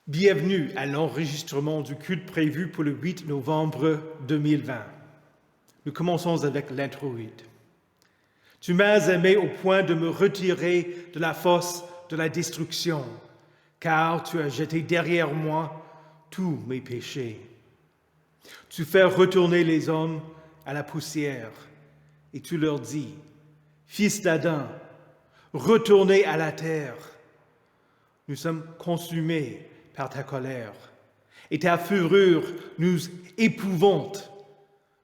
Bienvenue à l'enregistrement du culte prévu pour le 8 novembre 2020. Nous commençons avec l'introïde. Tu m'as aimé au point de me retirer de la fosse de la destruction, car tu as jeté derrière moi tous mes péchés. Tu fais retourner les hommes à la poussière, et tu leur dis, Fils d'Adam, retournez à la terre. Nous sommes consumés par ta colère, et ta fureur nous épouvante.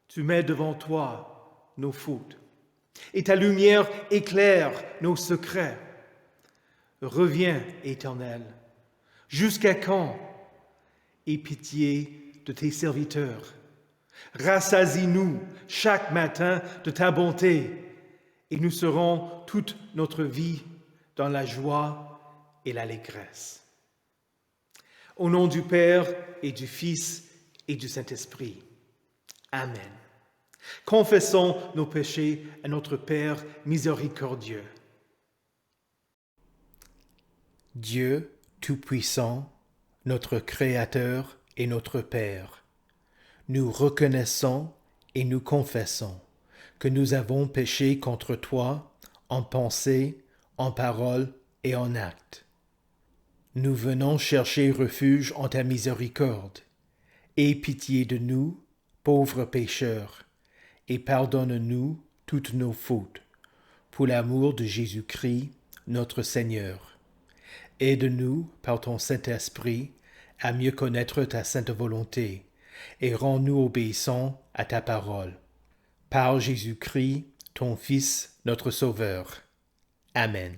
Tu mets devant toi nos fautes, et ta lumière éclaire nos secrets. Reviens, Éternel, jusqu'à quand? Aie pitié de tes serviteurs. Rassasie-nous chaque matin de ta bonté, et nous serons toute notre vie dans la joie et l'allégresse. Au nom du Père et du Fils et du Saint-Esprit. Amen. Confessons nos péchés à notre Père miséricordieux. Dieu Tout-Puissant, notre Créateur et notre Père, nous reconnaissons et nous confessons que nous avons péché contre toi en pensée, en parole et en acte. Nous venons chercher refuge en ta miséricorde. Aie pitié de nous, pauvres pécheurs, et pardonne-nous toutes nos fautes, pour l'amour de Jésus-Christ, notre Seigneur. Aide-nous, par ton Saint-Esprit, à mieux connaître ta sainte volonté, et rends-nous obéissants à ta parole. Par Jésus-Christ, ton Fils, notre Sauveur. Amen.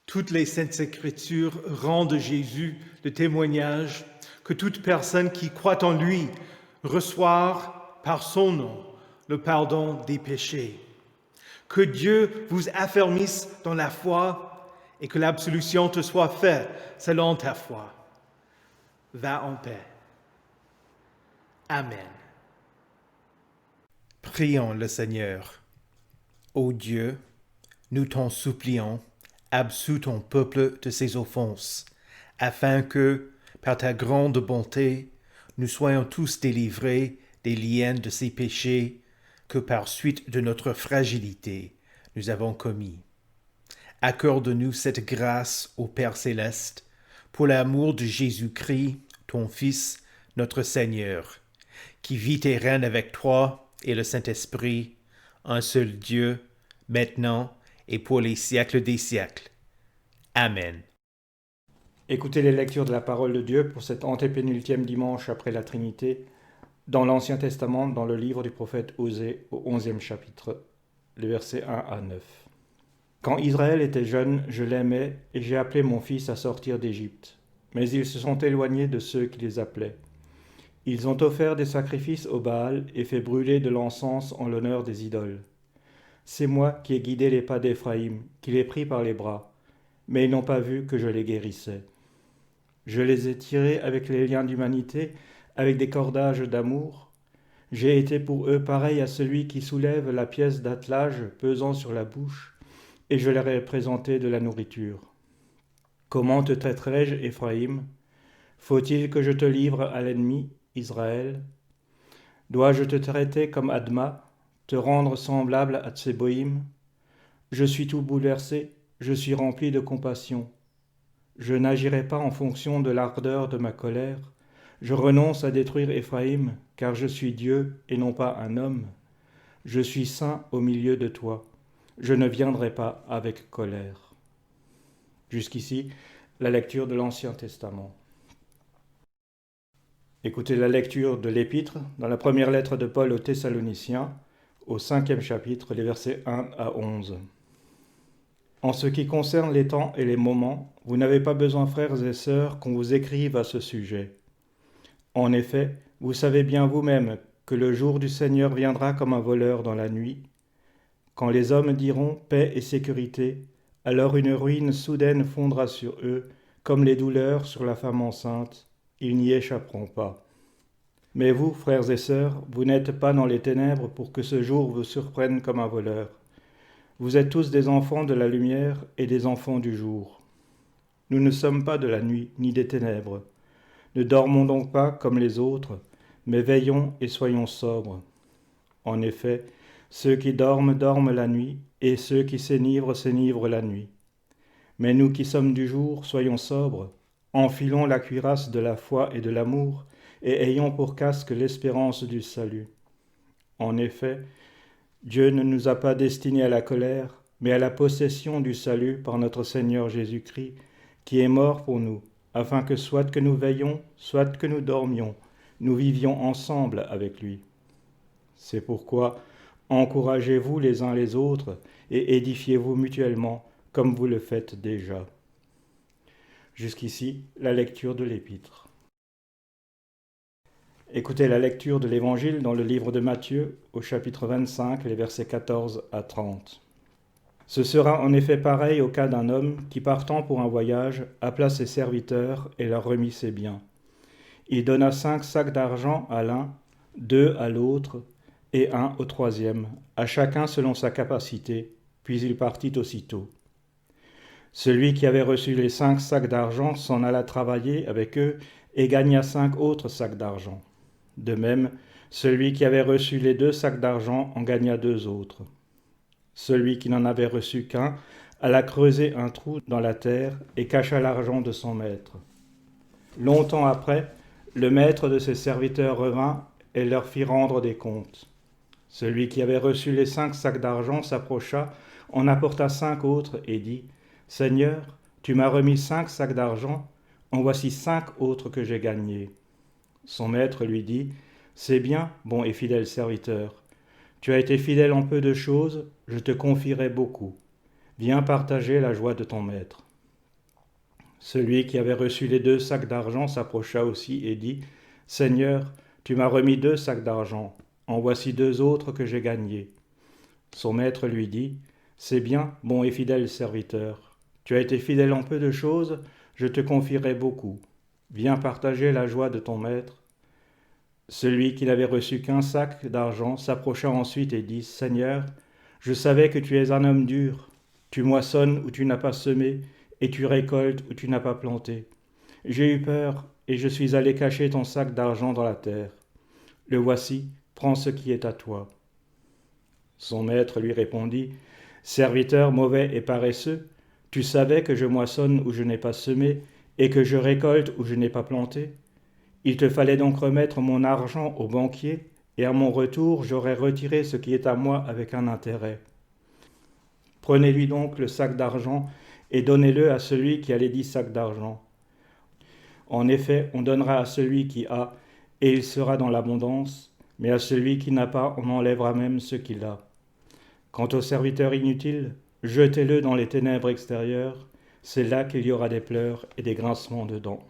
Toutes les saintes écritures rendent Jésus le témoignage que toute personne qui croit en lui reçoit par son nom le pardon des péchés. Que Dieu vous affermisse dans la foi et que l'absolution te soit faite selon ta foi. Va en paix. Amen. Prions le Seigneur. Ô Dieu, nous t'en supplions, absous ton peuple de ses offenses, afin que, par ta grande bonté, nous soyons tous délivrés des liens de ces péchés que par suite de notre fragilité nous avons commis. Accorde-nous cette grâce au Père céleste, pour l'amour de Jésus-Christ, ton Fils, notre Seigneur, qui vit et règne avec toi et le Saint-Esprit, un seul Dieu, maintenant et pour les siècles des siècles. Amen. Écoutez les lectures de la parole de Dieu pour cet antépénultième dimanche après la Trinité, dans l'Ancien Testament, dans le livre du prophète Osée, au 11e chapitre, les versets 1 à 9. Quand Israël était jeune, je l'aimais, et j'ai appelé mon fils à sortir d'Égypte. Mais ils se sont éloignés de ceux qui les appelaient. Ils ont offert des sacrifices au Baal et fait brûler de l'encens en l'honneur des idoles. C'est moi qui ai guidé les pas d'Éphraïm, qui les pris par les bras, mais ils n'ont pas vu que je les guérissais. Je les ai tirés avec les liens d'humanité, avec des cordages d'amour. J'ai été pour eux pareil à celui qui soulève la pièce d'attelage pesant sur la bouche, et je leur ai présenté de la nourriture. Comment te traiterai-je, Éphraïm? Faut-il que je te livre à l'ennemi, Israël? Dois-je te traiter comme Adma, te rendre semblable à Tséboïm? Je suis tout bouleversé, je suis rempli de compassion. Je n'agirai pas en fonction de l'ardeur de ma colère. Je renonce à détruire Éphraïm, car je suis Dieu et non pas un homme. Je suis saint au milieu de toi. Je ne viendrai pas avec colère. Jusqu'ici, la lecture de l'Ancien Testament. Écoutez la lecture de l'Épître dans la première lettre de Paul aux Thessaloniciens, au 5e chapitre, les versets 1 à 11. En ce qui concerne les temps et les moments, vous n'avez pas besoin, frères et sœurs, qu'on vous écrive à ce sujet. En effet, vous savez bien vous-même que le jour du Seigneur viendra comme un voleur dans la nuit. Quand les hommes diront paix et sécurité, alors une ruine soudaine fondra sur eux, comme les douleurs sur la femme enceinte. Ils n'y échapperont pas. Mais vous, frères et sœurs, vous n'êtes pas dans les ténèbres pour que ce jour vous surprenne comme un voleur. Vous êtes tous des enfants de la lumière et des enfants du jour. Nous ne sommes pas de la nuit ni des ténèbres. Ne dormons donc pas comme les autres, mais veillons et soyons sobres. En effet, ceux qui dorment, dorment la nuit, et ceux qui s'enivrent, s'enivrent la nuit. Mais nous qui sommes du jour, soyons sobres, enfilons la cuirasse de la foi et de l'amour, et ayons pour casque l'espérance du salut. En effet, Dieu ne nous a pas destinés à la colère, mais à la possession du salut par notre Seigneur Jésus-Christ, qui est mort pour nous, afin que soit que nous veillions, soit que nous dormions, nous vivions ensemble avec lui. C'est pourquoi encouragez-vous les uns les autres et édifiez-vous mutuellement, comme vous le faites déjà. Jusqu'ici, la lecture de l'Épître. Écoutez la lecture de l'Évangile dans le livre de Matthieu, au chapitre 25, les versets 14 à 30. Ce sera en effet pareil au cas d'un homme qui, partant pour un voyage, appela ses serviteurs et leur remit ses biens. Il donna 5 sacs d'argent à l'un, 2 à l'autre, et 1 au troisième, à chacun selon sa capacité, puis il partit aussitôt. Celui qui avait reçu les 5 sacs d'argent s'en alla travailler avec eux et gagna 5 autres sacs d'argent. De même, celui qui avait reçu les 2 sacs d'argent en gagna 2 autres. Celui qui n'en avait reçu qu'un alla creuser un trou dans la terre et cacha l'argent de son maître. Longtemps après, le maître de ses serviteurs revint et leur fit rendre des comptes. Celui qui avait reçu les 5 sacs d'argent s'approcha, en apporta 5 autres et dit « Seigneur, tu m'as remis 5 sacs d'argent, en voici 5 autres que j'ai gagnés. » Son maître lui dit « C'est bien, bon et fidèle serviteur. Tu as été fidèle en peu de choses, je te confierai beaucoup. Viens partager la joie de ton maître. » Celui qui avait reçu les 2 sacs d'argent s'approcha aussi et dit « Seigneur, tu m'as remis 2 sacs d'argent. En voici 2 autres que j'ai gagnés. » Son maître lui dit « C'est bien, bon et fidèle serviteur. Tu as été fidèle en peu de choses, je te confierai beaucoup. Viens partager la joie de ton maître. » Celui qui n'avait reçu qu'un sac d'argent s'approcha ensuite et dit « Seigneur, je savais que tu es un homme dur. Tu moissonnes où tu n'as pas semé, et tu récoltes où tu n'as pas planté. J'ai eu peur, et je suis allé cacher ton sac d'argent dans la terre. Le voici, prends ce qui est à toi. » Son maître lui répondit, « Serviteur mauvais et paresseux, tu savais que je moissonne où je n'ai pas semé, et que je récolte où je n'ai pas planté. Il te fallait donc remettre mon argent au banquier, et à mon retour j'aurais retiré ce qui est à moi avec un intérêt. Prenez-lui donc le sac d'argent, et donnez-le à celui qui a les 10 sacs d'argent. En effet, on donnera à celui qui a, et il sera dans l'abondance, mais à celui qui n'a pas, on enlèvera même ce qu'il a. Quant au serviteur inutile, jetez-le dans les ténèbres extérieures, c'est là qu'il y aura des pleurs et des grincements de dents. »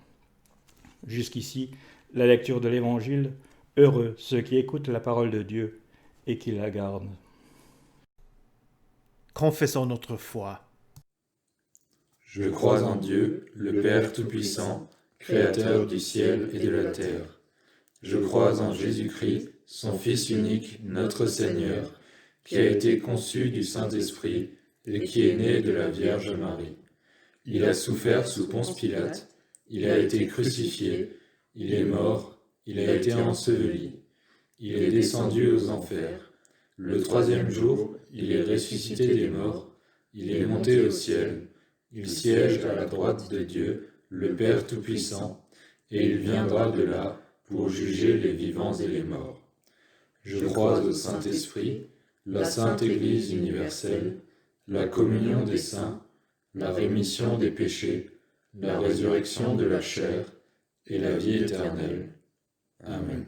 Jusqu'ici, la lecture de l'Évangile. Heureux ceux qui écoutent la parole de Dieu et qui la gardent. Confessons notre foi. Je crois en Dieu, le Père Tout-Puissant, Créateur du ciel et de la terre. Je crois en Jésus-Christ, son Fils unique, notre Seigneur, qui a été conçu du Saint-Esprit et qui est né de la Vierge Marie. Il a souffert sous Ponce Pilate, il a été crucifié, il est mort, il a été enseveli, il est descendu aux enfers. Le 3e jour, il est ressuscité des morts, il est monté au ciel, il siège à la droite de Dieu, le Père Tout-Puissant, et il viendra de là pour juger les vivants et les morts. Je crois au Saint-Esprit, la Sainte Église universelle, la communion des saints, la rémission des péchés, la résurrection de la chair et la vie éternelle. Amen.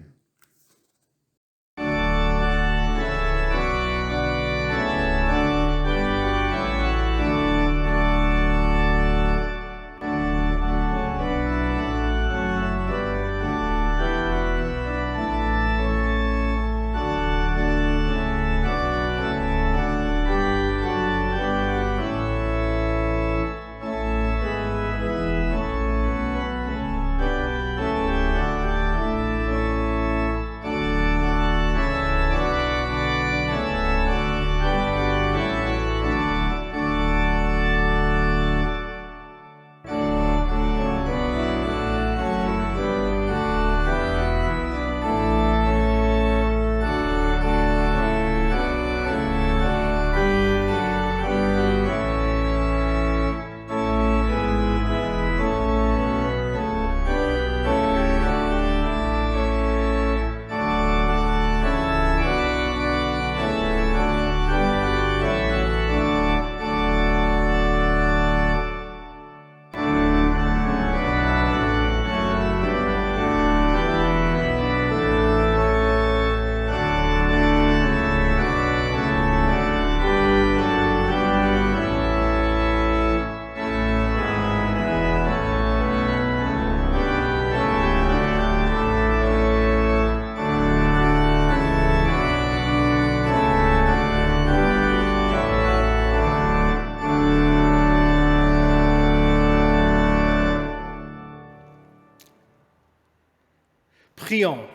Prions.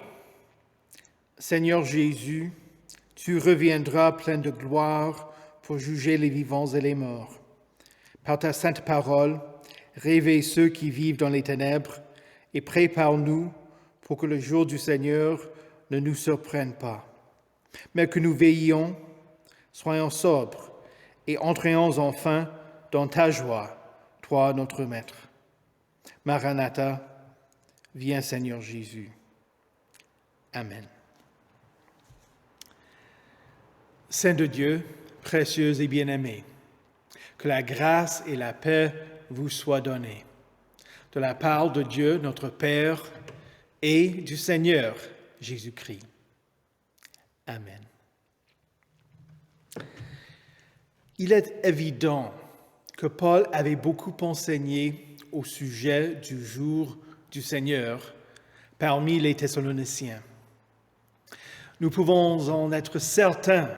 Seigneur Jésus, tu reviendras plein de gloire pour juger les vivants et les morts. Par ta sainte parole, réveille ceux qui vivent dans les ténèbres et prépare-nous pour que le jour du Seigneur ne nous surprenne pas, mais que nous veillions, soyons sobres et entrions enfin dans ta joie, toi notre Maître. Maranatha, viens Seigneur Jésus. Amen. Saint de Dieu, précieux et bien-aimé, que la grâce et la paix vous soient données, de la part de Dieu, notre Père, et du Seigneur Jésus-Christ. Amen. Il est évident que Paul avait beaucoup enseigné au sujet du jour du Seigneur parmi les Thessaloniciens. Nous pouvons en être certains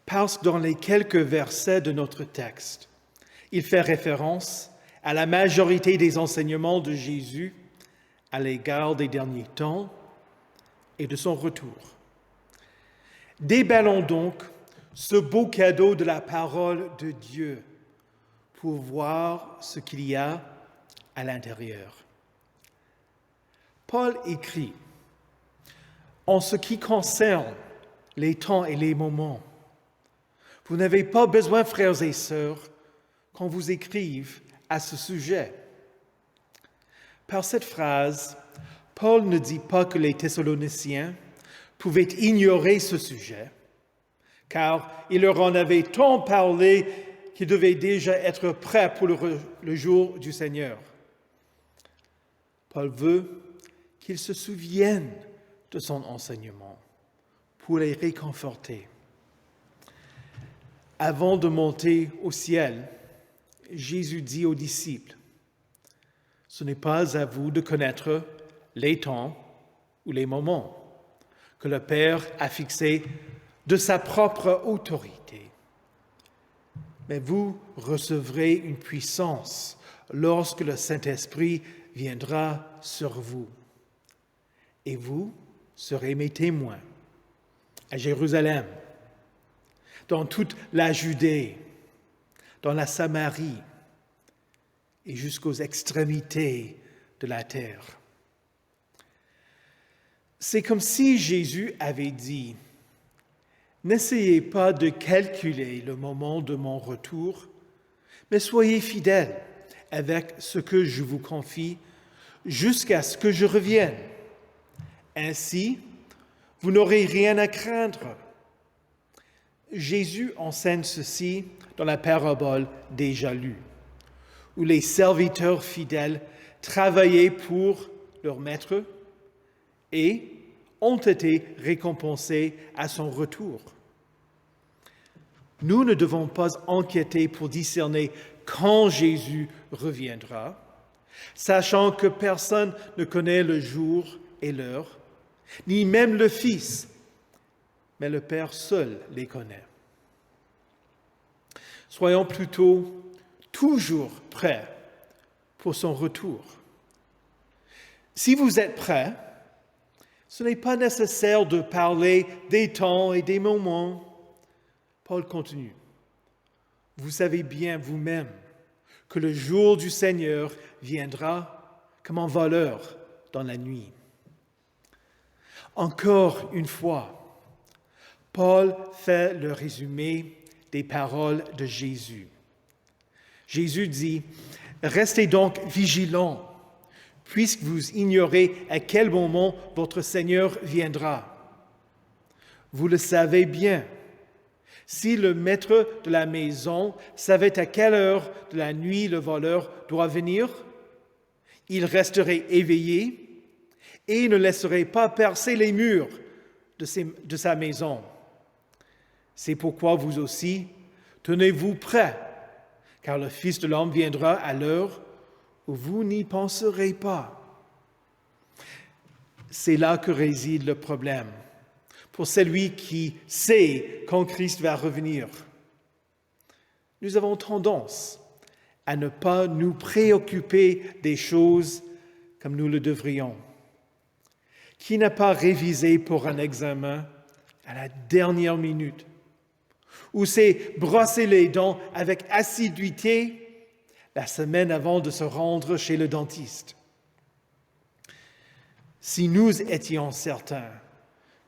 parce que dans les quelques versets de notre texte, il fait référence à la majorité des enseignements de Jésus à l'égard des derniers temps et de son retour. Déballons donc ce beau cadeau de la parole de Dieu pour voir ce qu'il y a à l'intérieur. Paul écrit, en ce qui concerne les temps et les moments, vous n'avez pas besoin, frères et sœurs, qu'on vous écrive à ce sujet. Par cette phrase, Paul ne dit pas que les Thessaloniciens pouvaient ignorer ce sujet, car il leur en avait tant parlé qu'ils devaient déjà être prêts pour le jour du Seigneur. Paul veut qu'ils se souviennent de son enseignement pour les réconforter. Avant de monter au ciel, Jésus dit aux disciples, « Ce n'est pas à vous de connaître les temps ou les moments que le Père a fixés de sa propre autorité. Mais vous recevrez une puissance lorsque le Saint-Esprit viendra sur vous. Et vous serez mes témoins à Jérusalem, dans toute la Judée, dans la Samarie et jusqu'aux extrémités de la terre. » C'est comme si Jésus avait dit, « N'essayez pas de calculer le moment de mon retour, mais soyez fidèles avec ce que je vous confie jusqu'à ce que je revienne. Ainsi, vous n'aurez rien à craindre. » Jésus enseigne ceci dans la parabole déjà lue, où les serviteurs fidèles travaillaient pour leur maître et ont été récompensés à son retour. Nous ne devons pas inquiéter pour discerner quand Jésus reviendra, sachant que personne ne connaît le jour et l'heure, ni même le Fils, mais le Père seul les connaît. Soyons plutôt toujours prêts pour son retour. Si vous êtes prêts, ce n'est pas nécessaire de parler des temps et des moments. Paul continue. Vous savez bien vous-même que le jour du Seigneur viendra comme un voleur dans la nuit. Encore une fois, Paul fait le résumé des paroles de Jésus. Jésus dit, « Restez donc vigilants, puisque vous ignorez à quel moment votre Seigneur viendra. Vous le savez bien. Si le maître de la maison savait à quelle heure de la nuit le voleur doit venir, il resterait éveillé et ne laisserait pas percer les murs de sa maison. C'est pourquoi vous aussi, tenez-vous prêts, car le Fils de l'homme viendra à l'heure où vous n'y penserez pas. » C'est là que réside le problème pour celui qui sait quand Christ va revenir. Nous avons tendance à ne pas nous préoccuper des choses comme nous le devrions, Qui n'a pas révisé pour un examen à la dernière minute? Ou s'est brossé les dents avec assiduité la semaine avant de se rendre chez le dentiste? Si nous étions certains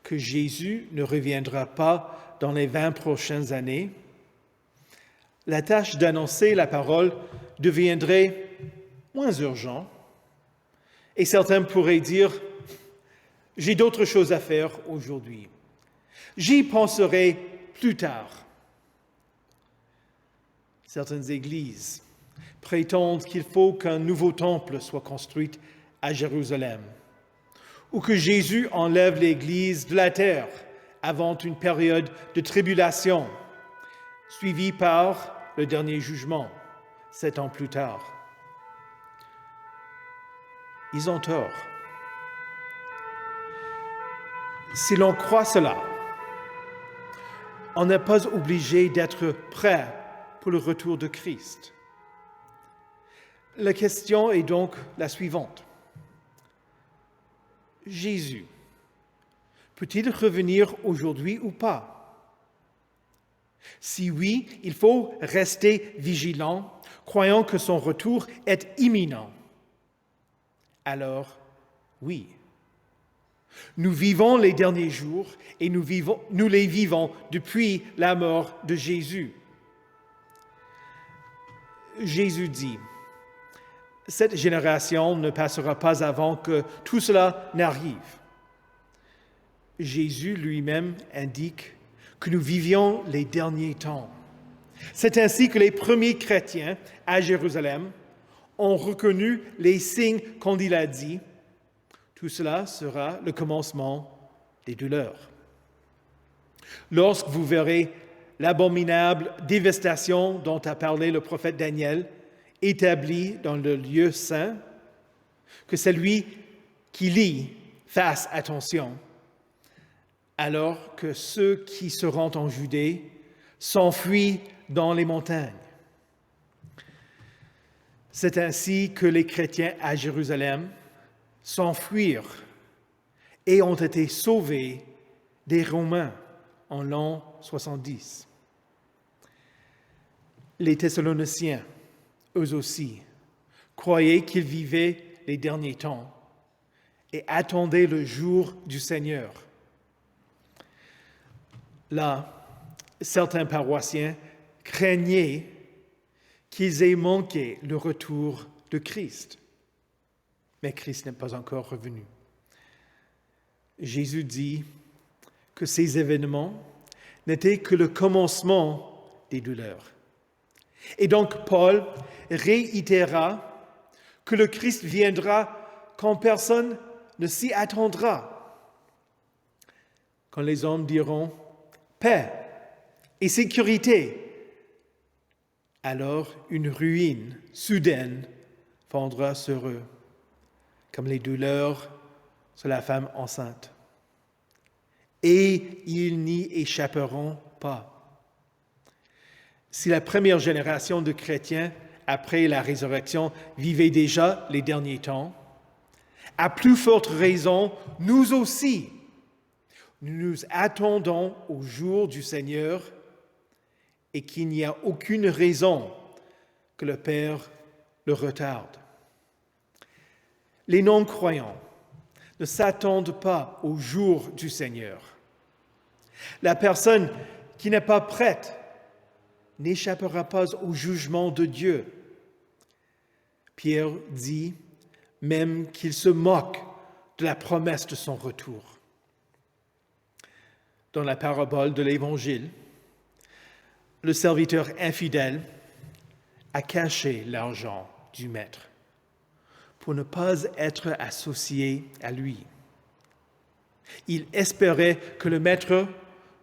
que Jésus ne reviendra pas dans les 20 prochaines années, la tâche d'annoncer la parole deviendrait moins urgente et certains pourraient dire « J'ai d'autres choses à faire aujourd'hui. J'y penserai plus tard. » Certaines églises prétendent qu'il faut qu'un nouveau temple soit construit à Jérusalem ou que Jésus enlève l'Église de la terre avant une période de tribulation, suivie par le dernier jugement, 7 ans plus tard. Ils ont tort. Si l'on croit cela, on n'est pas obligé d'être prêt pour le retour de Christ. La question est donc la suivante. Jésus peut-il revenir aujourd'hui ou pas? Si oui, il faut rester vigilant, croyant que son retour est imminent. Alors, oui. Nous vivons les derniers jours et nous les vivons depuis la mort de Jésus. Jésus dit, « Cette génération ne passera pas avant que tout cela n'arrive. » Jésus lui-même indique que nous vivions les derniers temps. C'est ainsi que les premiers chrétiens à Jérusalem ont reconnu les signes quand il a dit « Tout cela sera le commencement des douleurs. » Lorsque vous verrez l'abominable dévastation dont a parlé le prophète Daniel, établie dans le lieu saint, que celui qui lit fasse attention, alors que ceux qui seront en Judée s'enfuient dans les montagnes. C'est ainsi que les chrétiens à Jérusalem s'enfuirent et ont été sauvés des Romains en l'an 70. Les Thessaloniciens, eux aussi, croyaient qu'ils vivaient les derniers temps et attendaient le jour du Seigneur. Là, certains paroissiens craignaient qu'ils aient manqué le retour de Christ. Mais Christ n'est pas encore revenu. Jésus dit que ces événements n'étaient que le commencement des douleurs. Et donc Paul réitéra que le Christ viendra quand personne ne s'y attendra. Quand les hommes diront « paix et sécurité », alors une ruine soudaine fondra sur eux, comme les douleurs sur la femme enceinte. Et ils n'y échapperont pas. Si la première génération de chrétiens, après la résurrection, vivait déjà les derniers temps, à plus forte raison, nous aussi, nous nous attendons au jour du Seigneur et qu'il n'y a aucune raison que le Père le retarde. Les non-croyants ne s'attendent pas au jour du Seigneur. La personne qui n'est pas prête n'échappera pas au jugement de Dieu. Pierre dit même qu'il se moque de la promesse de son retour. Dans la parabole de l'Évangile, le serviteur infidèle a caché l'argent du maître pour ne pas être associé à lui. Il espérait que le maître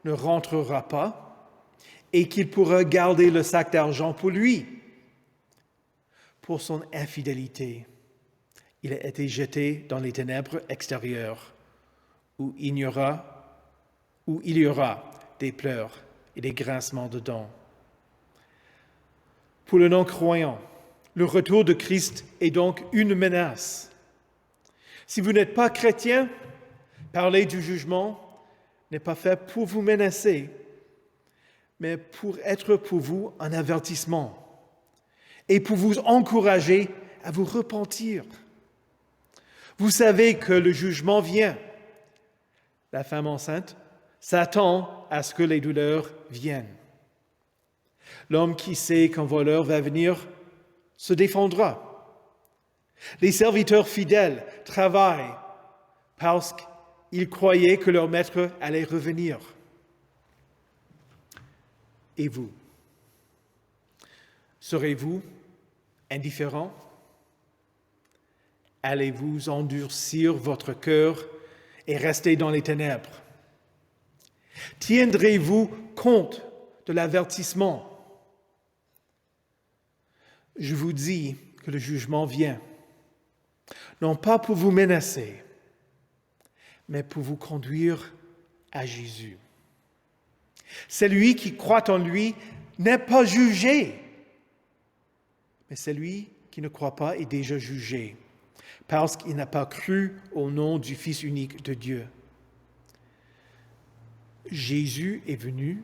ne rentrera pas et qu'il pourra garder le sac d'argent pour lui. Pour son infidélité, il a été jeté dans les ténèbres extérieures où il y aura des pleurs et des grincements de dents. Pour le non-croyant, le retour de Christ est donc une menace. Si vous n'êtes pas chrétien, Parler du jugement n'est pas fait pour vous menacer, mais pour être pour vous un avertissement et pour vous encourager à vous repentir. Vous savez que le jugement vient. La femme enceinte s'attend à ce que les douleurs viennent. L'homme qui sait qu'un voleur va venir se défendra. Les serviteurs fidèles travaillent parce qu'ils croyaient que leur maître allait revenir. Et vous? Serez-vous indifférent? Allez-vous endurcir votre cœur et rester dans les ténèbres? Tiendrez-vous compte de l'avertissement? Je vous dis que le jugement vient, non pas pour vous menacer, mais pour vous conduire à Jésus. Celui qui croit en lui n'est pas jugé, mais celui qui ne croit pas est déjà jugé, parce qu'il n'a pas cru au nom du Fils unique de Dieu. Jésus est venu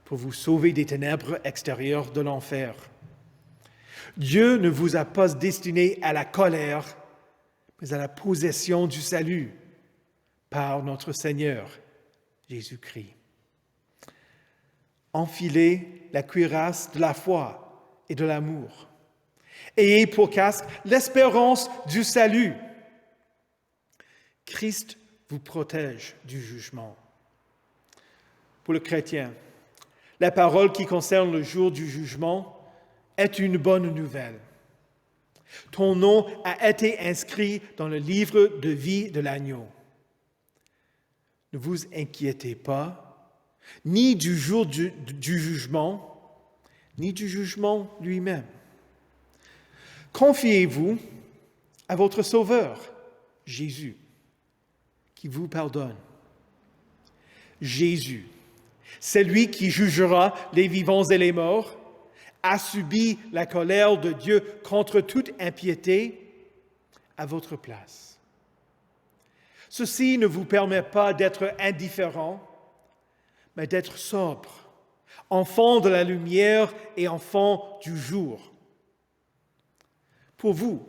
pour vous sauver des ténèbres extérieures de l'enfer. Dieu ne vous a pas destiné à la colère, mais à la possession du salut par notre Seigneur Jésus-Christ. Enfilez la cuirasse de la foi et de l'amour. Ayez pour casque l'espérance du salut. Christ vous protège du jugement. Pour le chrétien, la parole qui concerne le jour du jugement est une bonne nouvelle. Ton nom a été inscrit dans le livre de vie de l'agneau. Ne vous inquiétez pas, ni du jour du jugement, ni du jugement lui-même. Confiez-vous à votre Sauveur, Jésus, qui vous pardonne. Jésus, celui qui jugera les vivants et les morts, a subi la colère de Dieu contre toute impiété à votre place. Ceci ne vous permet pas d'être indifférent, mais d'être sobre, enfant de la lumière et enfant du jour. Pour vous,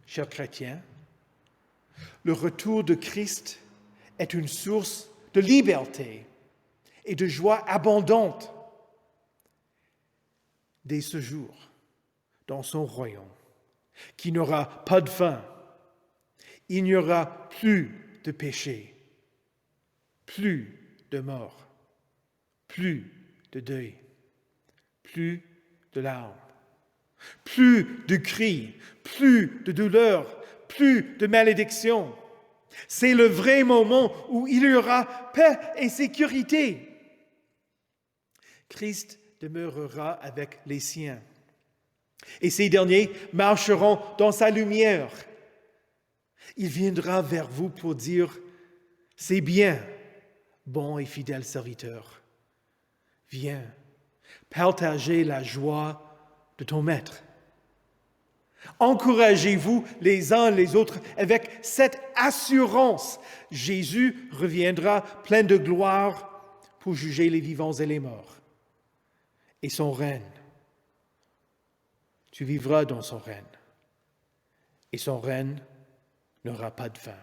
chers chrétiens, le retour de Christ est une source de liberté et de joie abondante. Dès ce jour, dans son royaume, qui n'aura pas de fin, il n'y aura plus de péché, plus de mort, plus de deuil, plus de larmes, plus de cris, plus de douleur, plus de malédiction. C'est le vrai moment où il y aura paix et sécurité. Christ demeurera avec les siens. Et ces derniers marcheront dans sa lumière. Il viendra vers vous pour dire, « C'est bien, bon et fidèle serviteur. Viens, partagez la joie de ton maître. » Encouragez-vous les uns les autres avec cette assurance. Jésus reviendra plein de gloire pour juger les vivants et les morts. Et son règne. Tu vivras dans son règne. Et son règne n'aura pas de fin.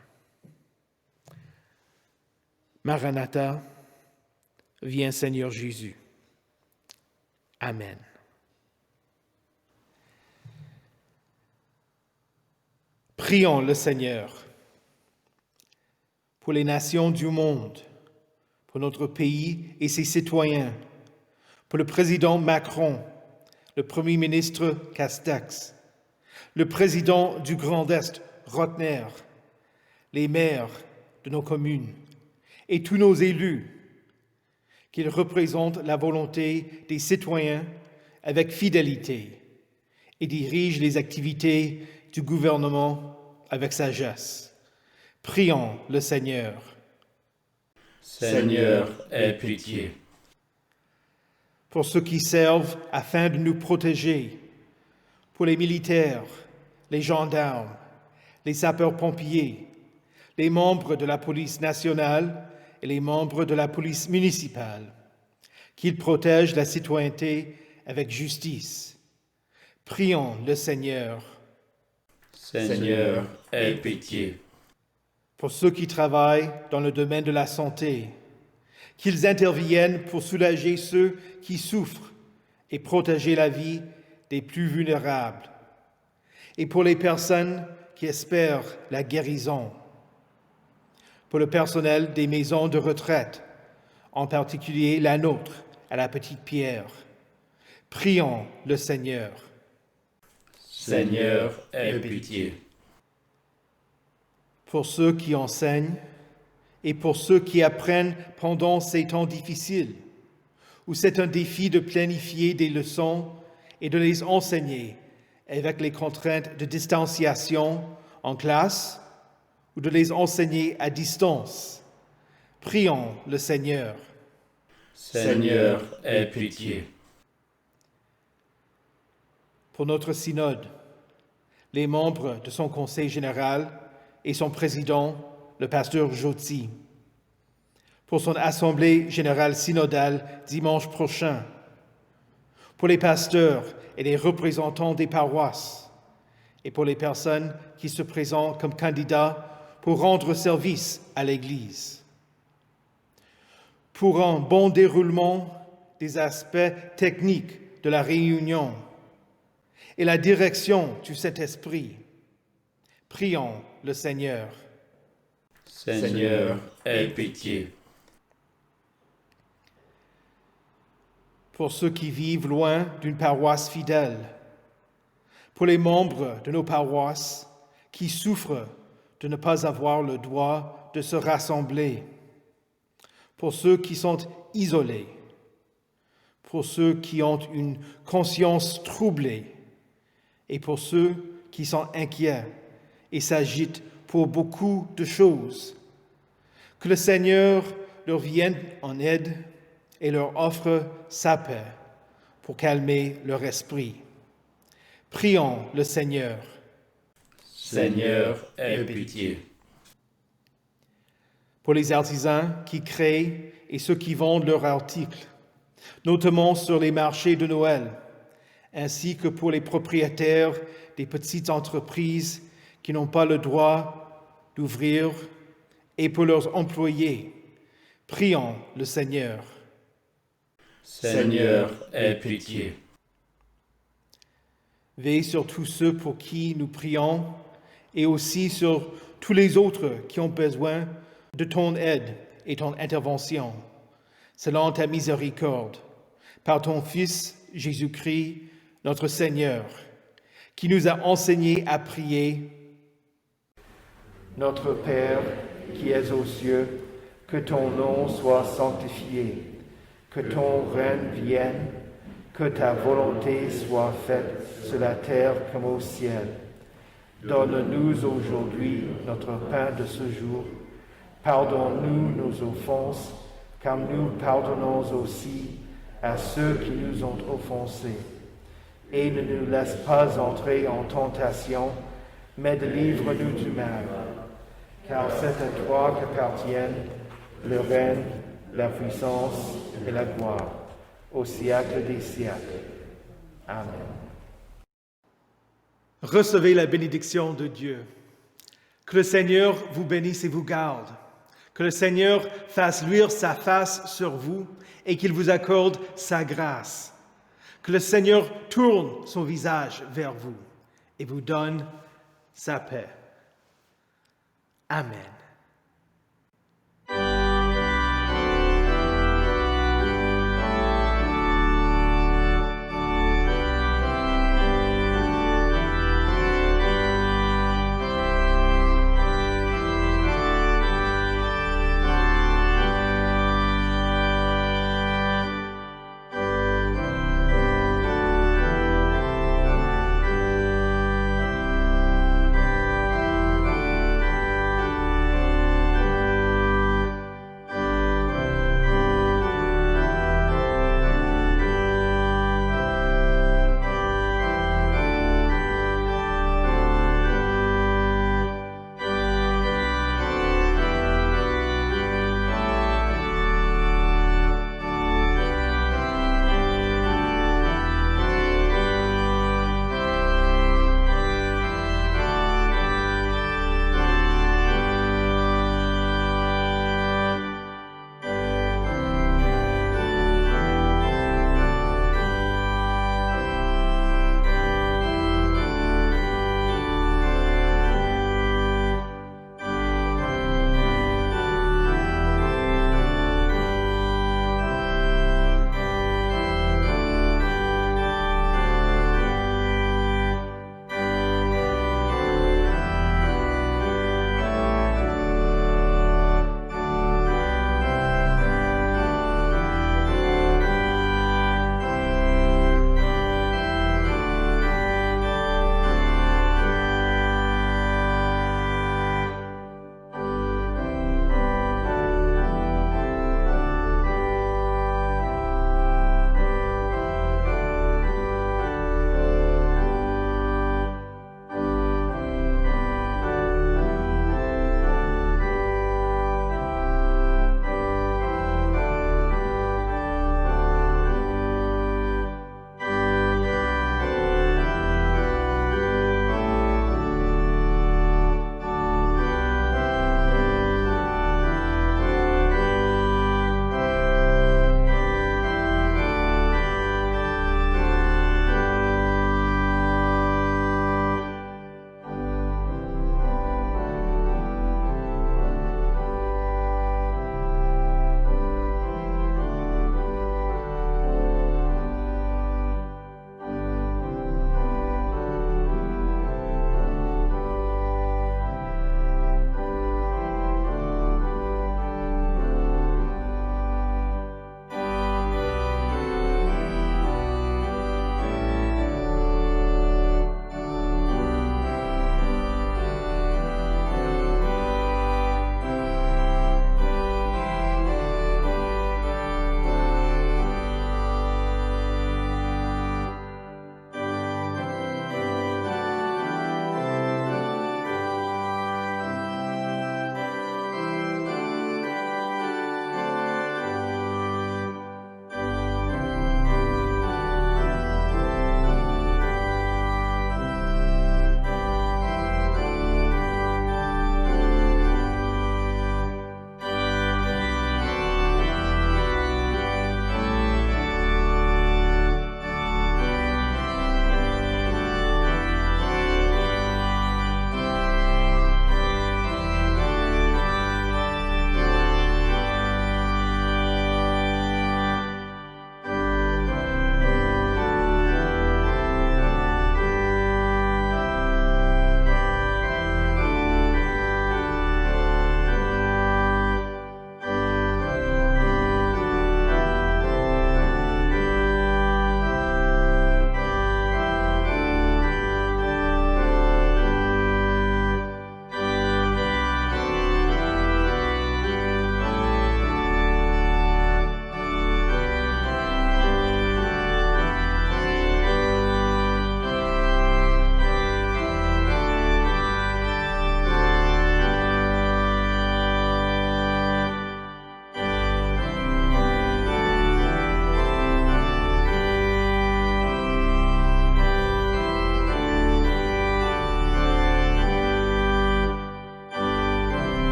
Maranatha, viens Seigneur Jésus. Amen. Prions le Seigneur pour les nations du monde, pour notre pays et ses citoyens, pour le président Macron, le Premier ministre Castex, le président du Grand Est, Rotner, les maires de nos communes et tous nos élus, qu'ils représentent la volonté des citoyens avec fidélité et dirigent les activités du gouvernement avec sagesse. Prions le Seigneur. Seigneur, aie pitié. Pour ceux qui servent afin de nous protéger, pour les militaires, les gendarmes, les sapeurs-pompiers, les membres de la police nationale et les membres de la police municipale, qu'ils protègent la citoyenneté avec justice. Prions le Seigneur. Seigneur, aie pitié. Pour ceux qui travaillent dans le domaine de la santé, qu'ils interviennent pour soulager ceux qui souffrent et protéger la vie des plus vulnérables. Et pour les personnes qui espèrent la guérison. Pour le personnel des maisons de retraite, en particulier la nôtre à la Petite-Pierre. Prions le Seigneur. Seigneur, aie pitié. Pour ceux qui enseignent et pour ceux qui apprennent pendant ces temps difficiles, où c'est un défi de planifier des leçons et de les enseigner avec les contraintes de distanciation en classe ou de les enseigner à distance. Prions le Seigneur. Seigneur, aie pitié. Pour notre synode, les membres de son conseil général et son président, le pasteur Jotzi. Pour son assemblée générale synodale dimanche prochain. Pour les pasteurs et les représentants des paroisses. Et pour les personnes qui se présentent comme candidats pour rendre service à l'Église. Pour un bon déroulement des aspects techniques de la réunion et la direction du Saint-Esprit. Prions le Seigneur. Seigneur, aie pitié. Pour ceux qui vivent loin d'une paroisse fidèle, pour les membres de nos paroisses qui souffrent de ne pas avoir le droit de se rassembler, pour ceux qui sont isolés, pour ceux qui ont une conscience troublée, et pour ceux qui sont inquiets et s'agitent pour beaucoup de choses. Que le Seigneur leur vienne en aide et leur offre sa paix pour calmer leur esprit. Prions le Seigneur. Seigneur, aie pitié. Pour les artisans qui créent et ceux qui vendent leurs articles, notamment sur les marchés de Noël, ainsi que pour les propriétaires des petites entreprises qui n'ont pas le droit d'ouvrir, et pour leurs employés. Prions le Seigneur. Seigneur, aie pitié. Veille sur tous ceux pour qui nous prions et aussi sur tous les autres qui ont besoin de ton aide et ton intervention, selon ta miséricorde, par ton Fils Jésus-Christ, notre Seigneur, qui nous a enseigné à prier. Notre Père, qui es aux cieux, que ton nom soit sanctifié, que ton règne vienne, que ta volonté soit faite sur la terre comme au ciel. Donne-nous aujourd'hui notre pain de ce jour. Pardonne-nous nos offenses, comme nous pardonnons aussi à ceux qui nous ont offensés. Et ne nous laisse pas entrer en tentation, mais délivre-nous du mal. Car c'est à toi qu'appartiennent le règne, la puissance et la gloire, au siècle des siècles. Amen. Recevez la bénédiction de Dieu. Que le Seigneur vous bénisse et vous garde. Que le Seigneur fasse luire sa face sur vous et qu'il vous accorde sa grâce. Que le Seigneur tourne son visage vers vous et vous donne sa paix. Amen.